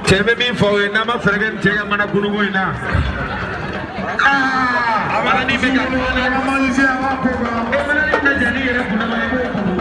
Tebe min fɔwe n'a ma fɛrɛ kɛ nin cɛ ka mana kunuko in na. A mana nin bɛ ka kuma na. Malaysia b'a ko kan. E mana nin bɛ jɛn ni yɛrɛ kunnama ye b'o kɔnɔ.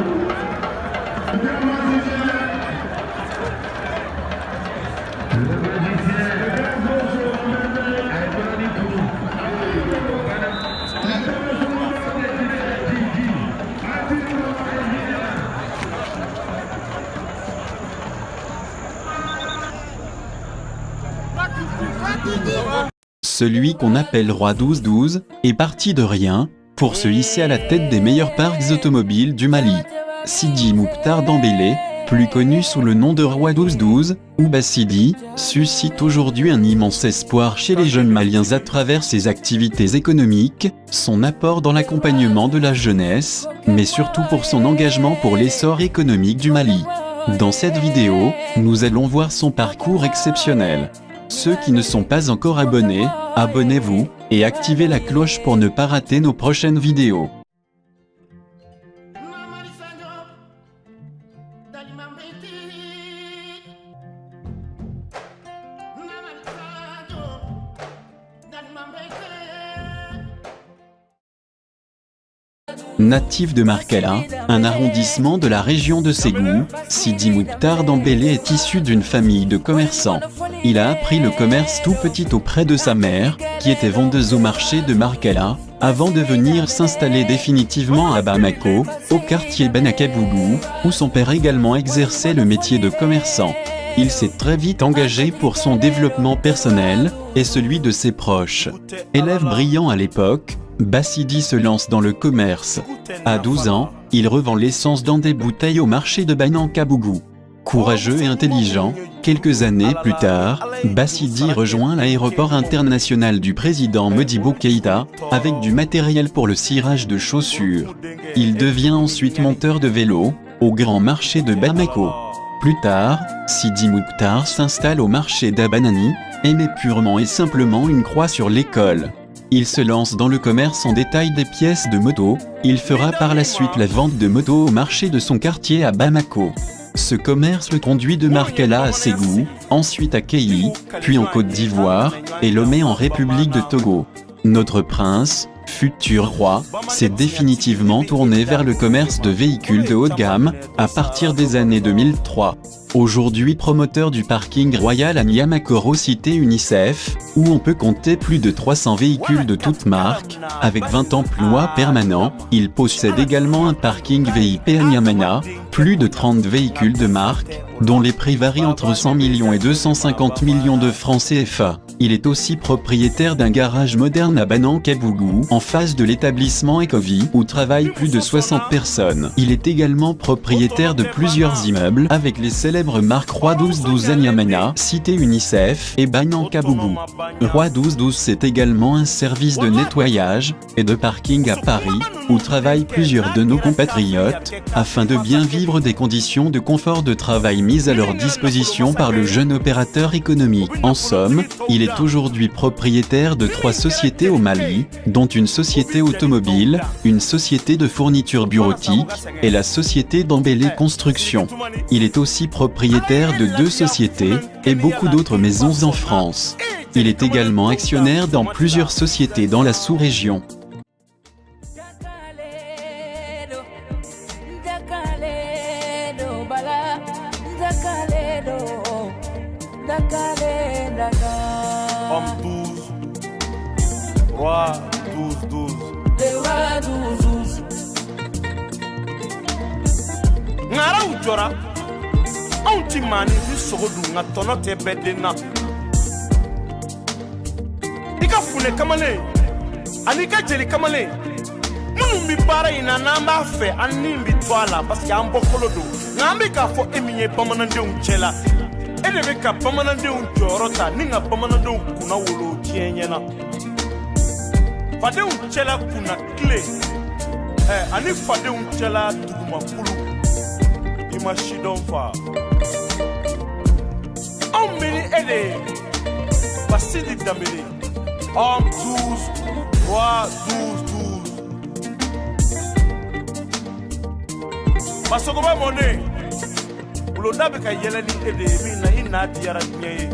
Celui qu'on appelle Roi 1212 est parti de rien pour se hisser à la tête des meilleurs parcs automobiles du Mali. Sidi Mouktar Dembélé, plus connu sous le nom de Roi 1212 ou Bassidi, suscite aujourd'hui un immense espoir chez les jeunes Maliens à travers ses activités économiques, son apport dans l'accompagnement de la jeunesse, mais surtout pour son engagement pour l'essor économique du Mali. Dans cette vidéo, nous allons voir son parcours exceptionnel. Ceux qui ne sont pas encore abonnés, abonnez-vous et activez la cloche pour ne pas rater nos prochaines vidéos. Natif de Markala, un arrondissement de la région de Ségou, Sidi Mouktar Dembélé est issu d'une famille de commerçants. Il a appris le commerce tout petit auprès de sa mère, qui était vendeuse au marché de Markala, avant de venir s'installer définitivement à Bamako, au quartier Banakabougou, où son père également exerçait le métier de commerçant. Il s'est très vite engagé pour son développement personnel et celui de ses proches. Élève brillant à l'époque, Bassidi se lance dans le commerce. À 12 ans, il revend l'essence dans des bouteilles au marché de Banakabougou. Courageux et intelligent, quelques années plus tard, Bassidi rejoint l'aéroport international du président Modibo Keïta avec du matériel pour le cirage de chaussures. Il devient ensuite monteur de vélo au grand marché de Bamako. Plus tard, Sidi Mouktar s'installe au marché d'Abanani et met purement et simplement une croix sur l'école. Il se lance dans le commerce en détail des pièces de moto. Il fera par la suite la vente de motos au marché de son quartier à Bamako. Ce commerce le conduit de Markala à Ségou, ensuite à Kéi, puis en Côte d'Ivoire, et Lomé en République de Togo. Notre prince, futur roi, s'est définitivement tourné vers le commerce de véhicules de haut de gamme à partir des années 2003. Aujourd'hui promoteur du parking royal à Niamakoro cité UNICEF, où on peut compter plus de 300 véhicules de toutes marques, avec 20 emplois permanents, il possède également un parking VIP à Niamena, plus de 30 véhicules de marque, dont les prix varient entre 100 millions et 250 millions de francs CFA. Il est aussi propriétaire d'un garage moderne à Banakabougou, en face de l'établissement Ecovi, où travaillent plus de 60 personnes. Il est également propriétaire de plusieurs immeubles avec les célèbres marques Roi 1212 à Niamena, cité UNICEF et Banakabougou. Roi 1212 c'est également un service de nettoyage et de parking à Paris, où travaillent plusieurs de nos compatriotes, afin de bien vivre des conditions de confort de travail mises à leur disposition par le jeune opérateur économique. En somme, il est aujourd'hui propriétaire de 3 sociétés au Mali, dont une société automobile, une société de fourniture bureautique et la société Dembélé Construction. Il est aussi propriétaire de 2 sociétés et beaucoup d'autres maisons en France. Il est également actionnaire dans plusieurs sociétés dans la sous-région. Homme 12, Roi 12-12. Le Roi 12-12. Ngara ujora, anti mani di sogodu nga tono te bedena. Ika fune kamale, anika jeli kamale. Munu mi bara ina namba fe animbi twala parce que ambo kolodo. Ngambi ka fo eminye pamanande unchela. Ene ka pamanande unjorota ninga pamanande kuna wolo tienye na. Fade unchela kuna kle. ani fadenw cɛla dugumakulu i ma sidɔn fa anw bɛ ni e de ye Basidi Dambélé homme 12 roi 12 Basogoba Mone Buloda bɛ ka yɛlɛ ni e de ye min na i n'a diyara diɲɛ ye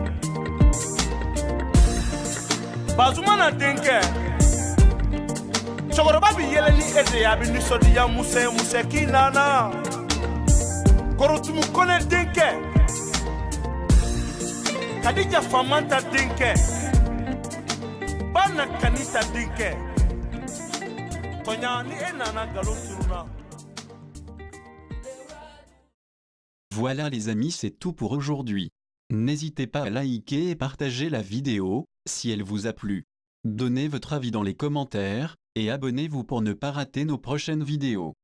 Bazumana denkɛ cɛkɔrɔba bɛ yɛlɛ ni e de ye a bɛ nisɔndiya musɛ k'i nana Korotumu Kone denkɛ Kadija Famanta denkɛ Bana Kanita denkɛ Tonya ni e nana galon turuna. Voilà les amis, c'est tout pour aujourd'hui. N'hésitez pas à liker et partager la vidéo, si elle vous a plu. Donnez votre avis dans les commentaires, et abonnez-vous pour ne pas rater nos prochaines vidéos.